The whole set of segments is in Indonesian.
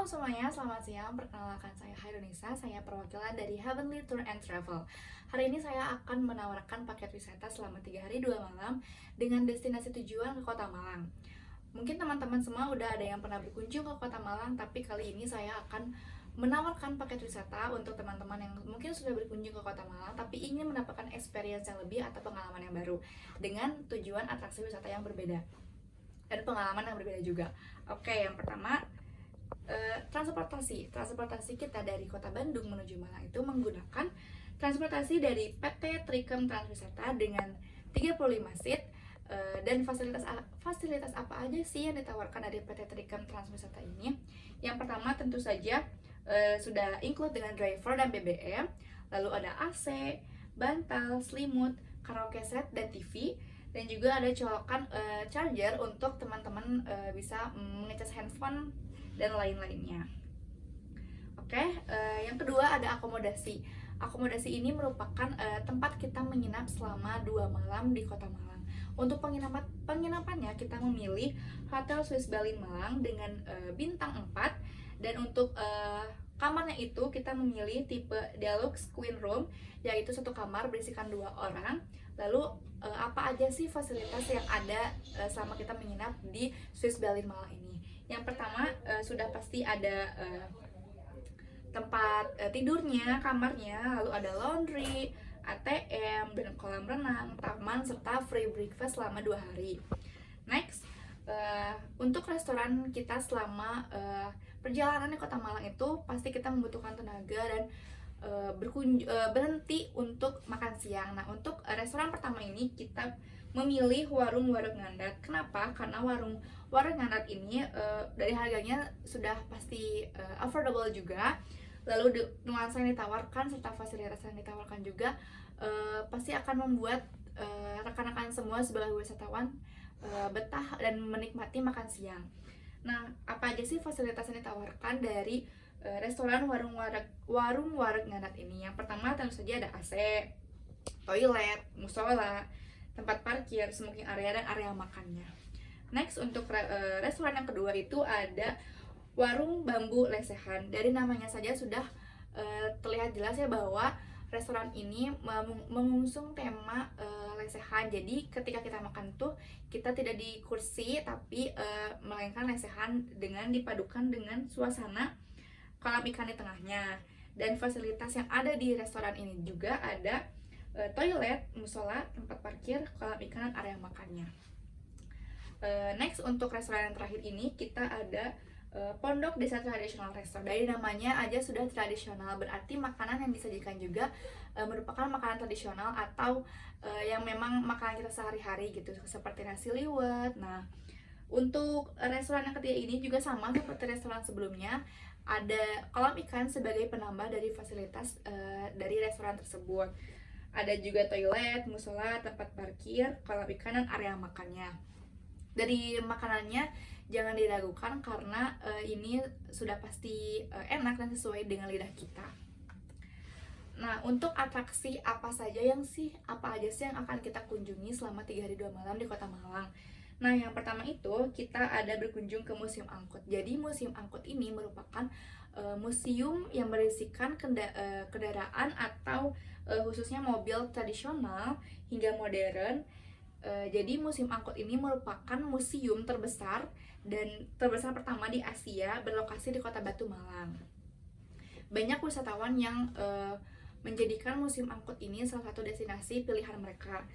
semuanya, selamat siang. Perkenalkan saya Hairunisa, saya perwakilan dari Heavenly Tour and Travel. Hari ini saya akan menawarkan paket wisata selama 3 hari 2 malam dengan destinasi tujuan ke Kota Malang. Mungkin teman-teman semua udah ada yang pernah berkunjung ke Kota Malang, tapi kali ini saya akan menawarkan paket wisata untuk teman-teman yang mungkin sudah berkunjung ke Kota Malang tapi ingin mendapatkan experience yang lebih atau pengalaman yang baru dengan tujuan atraksi wisata yang berbeda dan pengalaman yang berbeda juga. Oke, yang pertama, transportasi kita dari Kota Bandung menuju Malang itu menggunakan transportasi dari PT Trikem Transwisata dengan 35 seat. Dan fasilitas apa aja sih yang ditawarkan dari PT Trikem Transwisata ini? Yang pertama tentu saja sudah include dengan driver dan BBM, lalu ada AC, bantal, selimut, karaoke set dan TV, dan juga ada colokan charger untuk teman-teman bisa mengecas handphone dan lain-lainnya. Oke, yang kedua ada akomodasi. Akomodasi ini merupakan tempat kita menginap selama 2 malam di Kota Malang. Untuk penginapannya kita memilih Hotel Swiss Berlin Malang dengan bintang 4, dan untuk kamarnya itu kita memilih tipe Deluxe Queen Room, yaitu satu kamar berisikan 2 orang. Lalu apa aja sih fasilitas yang ada selama kita menginap di Swiss Berlin Malang ini? Yang pertama sudah pasti ada tempat tidurnya, kamarnya, lalu ada laundry, ATM, dan kolam renang, taman, serta free breakfast selama 2 hari. Next, untuk restoran kita selama perjalanan di Kota Malang itu pasti kita membutuhkan tenaga dan berhenti untuk makan siang. Nah, untuk restoran pertama ini kita memilih warung Wareg Ngandar. Kenapa? Karena warung Wareg Ngandar ini dari harganya sudah pasti affordable juga. Lalu nuansa yang ditawarkan serta fasilitas yang ditawarkan juga pasti akan membuat rekan-rekan semua sebagai wisatawan betah dan menikmati makan siang. Nah, apa aja sih fasilitas yang ditawarkan dari restoran warung Wareg Ngandar ini? Yang pertama tentu saja ada AC, toilet, musola, tempat parkir, smoking area, dan area makannya. Next, untuk restoran yang kedua itu ada Warung Bambu Lesehan. Dari namanya saja sudah terlihat jelas ya bahwa restoran ini mengusung tema lesehan. Jadi ketika kita makan tuh kita tidak di kursi tapi melainkan lesehan dengan dipadukan dengan suasana kolam ikan di tengahnya. Dan fasilitas yang ada di restoran ini juga ada toilet, musola, tempat parkir, kolam ikan, dan area makannya. Next, untuk restoran yang terakhir ini kita ada Pondok Desa Tradisional Resto. Dari namanya aja sudah tradisional, berarti makanan yang disajikan juga merupakan makanan tradisional atau yang memang makanan kita sehari-hari gitu, seperti nasi liwet. Nah, untuk restoran yang ketiga ini juga sama seperti restoran sebelumnya, ada kolam ikan sebagai penambah dari fasilitas dari restoran tersebut. Ada juga toilet, musola, tempat parkir, kolam ikan, dan area makannya. Dari makanannya jangan diragukan karena ini sudah pasti enak dan sesuai dengan lidah kita. Nah, untuk atraksi apa aja sih yang akan kita kunjungi selama 3 hari 2 malam di Kota Malang? Nah, yang pertama itu kita ada berkunjung ke Museum Angkut. Jadi Museum Angkut ini merupakan museum yang berisikan kendaraan atau khususnya mobil tradisional hingga modern. Jadi Museum Angkut ini merupakan museum terbesar dan terbesar pertama di Asia, berlokasi di Kota Batu, Malang. Banyak wisatawan yang menjadikan Museum Angkut ini salah satu destinasi pilihan mereka,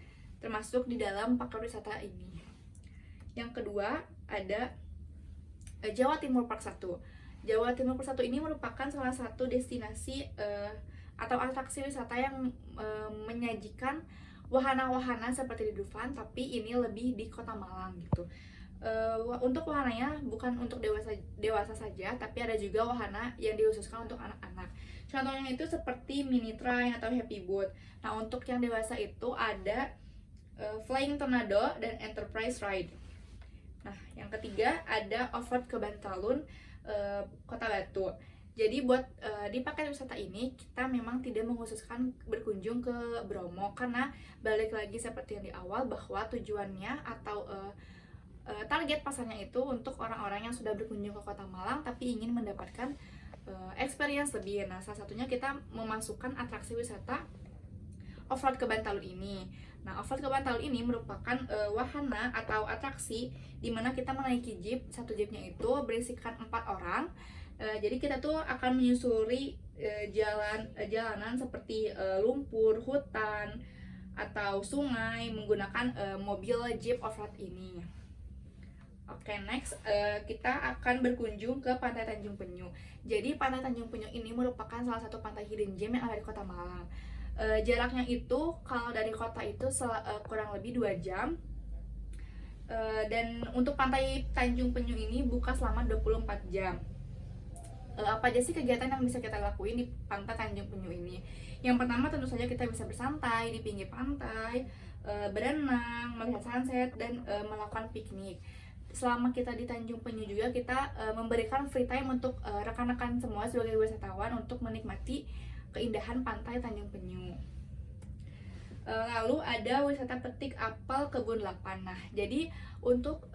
termasuk di dalam paket wisata ini. Yang kedua ada Jawa Timur Park 1. Jawa Timur Park 1 ini merupakan salah satu destinasi atau atraksi wisata yang menyajikan wahana-wahana seperti di Dufan, tapi ini lebih di Kota Malang gitu. Untuk wahananya bukan untuk dewasa saja, tapi ada juga wahana yang dikhususkan untuk anak-anak. Contohnya itu seperti mini train atau happy boat. Nah, untuk yang dewasa itu ada Flying Tornado dan Enterprise Ride. Nah, yang ketiga ada off-road ke Bantalun, Kota Batu. Jadi buat di paket wisata ini kita memang tidak mengkhususkan berkunjung ke Bromo, karena balik lagi seperti yang di awal bahwa tujuannya atau target pasarnya itu untuk orang-orang yang sudah berkunjung ke Kota Malang tapi ingin mendapatkan experience lebih. Nah, salah satunya kita memasukkan atraksi wisata off-road ke Bantalun ini. Nah, off-road ke Bantalun ini merupakan wahana atau atraksi di mana kita menaiki jeep. Satu jeepnya itu berisikan 4 orang. Jadi kita tuh akan menyusuri jalanan seperti lumpur, hutan, atau sungai menggunakan mobil jeep off-road ini. Oke, next kita akan berkunjung ke Pantai Tanjung Penyu. Jadi Pantai Tanjung Penyu ini merupakan salah satu pantai hidden gem yang ada di Kota Malang. Jaraknya itu kalau dari kota itu kurang lebih 2 jam. Dan untuk Pantai Tanjung Penyu ini buka selama 24 jam. Apa aja sih kegiatan yang bisa kita lakuin di Pantai Tanjung Penyu ini? Yang pertama tentu saja kita bisa bersantai di pinggir pantai, berenang, melihat sunset, dan melakukan piknik. Selama kita di Tanjung Penyu juga kita memberikan free time untuk rekan-rekan semua sebagai wisatawan untuk menikmati keindahan pantai Tanjung Penyu. Lalu ada wisata petik apel Kebun 8. Nah, jadi untuk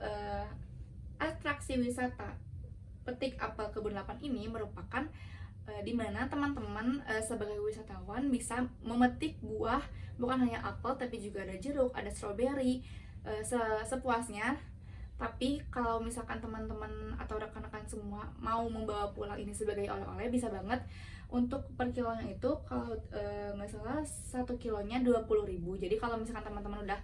atraksi wisata petik apel Kebun 8 ini merupakan di mana teman-teman sebagai wisatawan bisa memetik buah, bukan hanya apel tapi juga ada jeruk, ada stroberi, sepuasnya. Tapi kalau misalkan teman-teman atau rekan-rekan semua mau membawa pulang ini sebagai oleh-oleh, bisa banget. Untuk per kilonya itu kalau nggak salah 1 kilonya 20.000. Jadi kalau misalkan teman-teman udah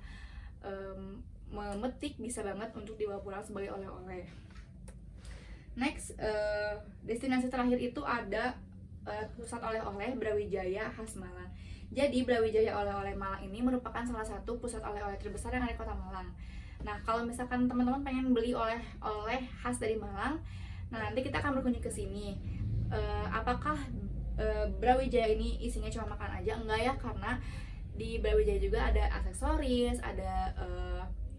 memetik, bisa banget untuk dibawa pulang sebagai oleh-oleh. Next, destinasi terakhir itu ada pusat oleh-oleh Brawijaya khas Malang. Jadi Brawijaya oleh-oleh Malang ini merupakan salah satu pusat oleh-oleh terbesar yang ada di Kota Malang. Nah, kalau misalkan teman-teman pengen beli oleh-oleh khas dari Malang, nah nanti kita akan berkunjung ke sini. Apakah Brawijaya ini isinya cuma makan aja? Enggak ya, karena di Brawijaya juga ada aksesoris, ada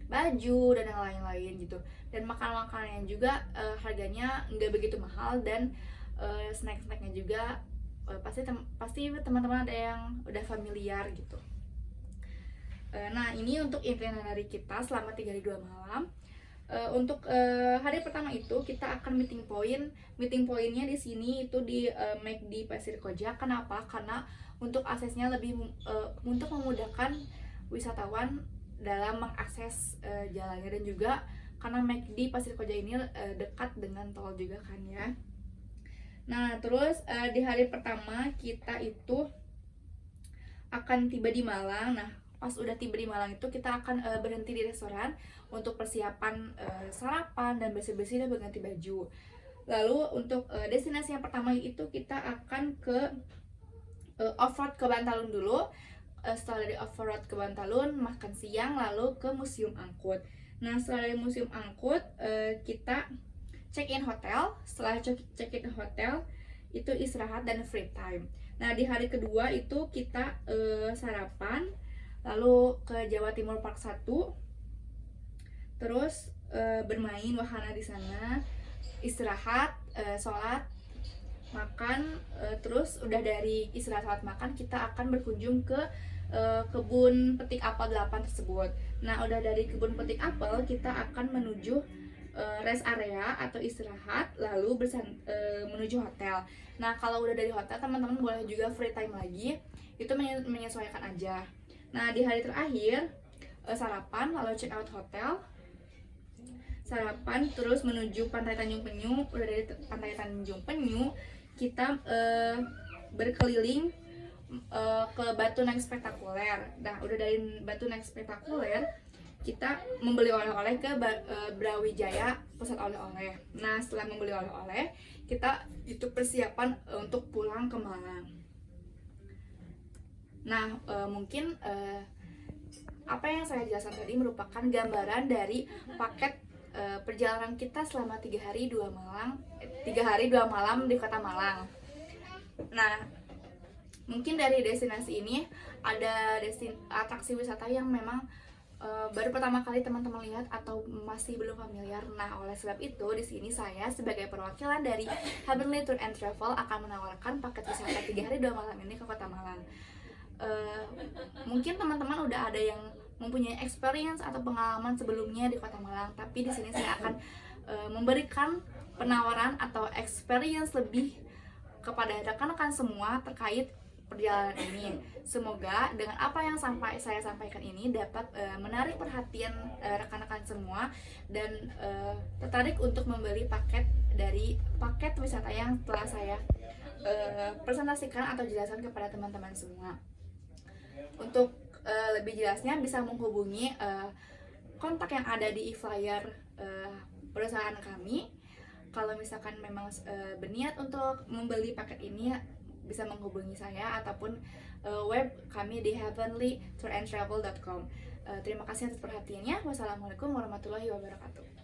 baju dan yang lain-lain gitu. Dan makan-makanannya juga harganya nggak begitu mahal, dan snack-snacknya juga pasti teman-teman ada yang udah familiar gitu. Nah, ini untuk itinerary kita selama 3 hari 2 malam. Untuk hari pertama itu kita akan meeting point. Meeting pointnya di sini itu di McD Pasir Koja. Kenapa? Karena untuk aksesnya lebih untuk memudahkan wisatawan dalam mengakses jalannya, dan juga karena McD Pasir Koja ini dekat dengan tol juga kan ya. Nah, terus di hari pertama kita itu akan tiba di Malang. Nah, pas udah tiba di Malang itu kita akan berhenti di restoran untuk persiapan sarapan dan bersih-bersih dan berganti baju. Lalu untuk destinasi yang pertama itu kita akan ke off-road ke Bantalun dulu. Setelah dari off-road ke Bantalun, makan siang, lalu ke Museum Angkut. Nah, setelah dari Museum Angkut, kita check-in hotel. Setelah check-in hotel, itu istirahat dan free time. Nah, di hari kedua itu kita sarapan, lalu ke Jawa Timur Park 1, terus bermain wahana di sana, istirahat, sholat, makan, terus udah dari istirahat sholat makan kita akan berkunjung ke kebun petik apel 8 tersebut. Nah, udah dari kebun petik apel kita akan menuju rest area atau istirahat, lalu menuju hotel. Nah, kalau udah dari hotel teman-teman boleh juga free time lagi, itu menyesuaikan aja. Nah, di hari terakhir sarapan, lalu check out hotel, sarapan, terus menuju Pantai Tanjung Penyu. Udah dari Pantai Tanjung Penyu kita berkeliling ke Batu Naik Spektakuler. Nah, udah dari Batu Naik Spektakuler kita membeli oleh-oleh ke Brawijaya pusat oleh-oleh. Nah, setelah membeli oleh-oleh kita itu persiapan untuk pulang ke Malang. Nah, mungkin apa yang saya jelaskan tadi merupakan gambaran dari paket perjalanan kita selama 3 hari 2 malam di Kota Malang. Nah, mungkin dari destinasi ini ada atraksi wisata yang memang baru pertama kali teman-teman lihat atau masih belum familiar. Nah, oleh sebab itu di sini saya sebagai perwakilan dari Heavenly Tour and Travel akan menawarkan paket wisata 3 hari 2 malam ini ke Kota Malang. Mungkin teman-teman udah ada yang mempunyai experience atau pengalaman sebelumnya di Kota Malang, tapi di sini saya akan memberikan penawaran atau experience lebih kepada rekan-rekan semua terkait perjalanan ini. Semoga dengan apa yang saya sampaikan ini dapat menarik perhatian rekan-rekan semua dan tertarik untuk membeli paket wisata yang telah saya presentasikan atau jelaskan kepada teman-teman semua. Untuk lebih jelasnya bisa menghubungi kontak yang ada di e-flyer perusahaan kami. Kalau misalkan memang berniat untuk membeli paket ini, bisa menghubungi saya ataupun web kami di heavenlytourandtravel.com. Terima kasih atas perhatiannya. Wassalamualaikum warahmatullahi wabarakatuh.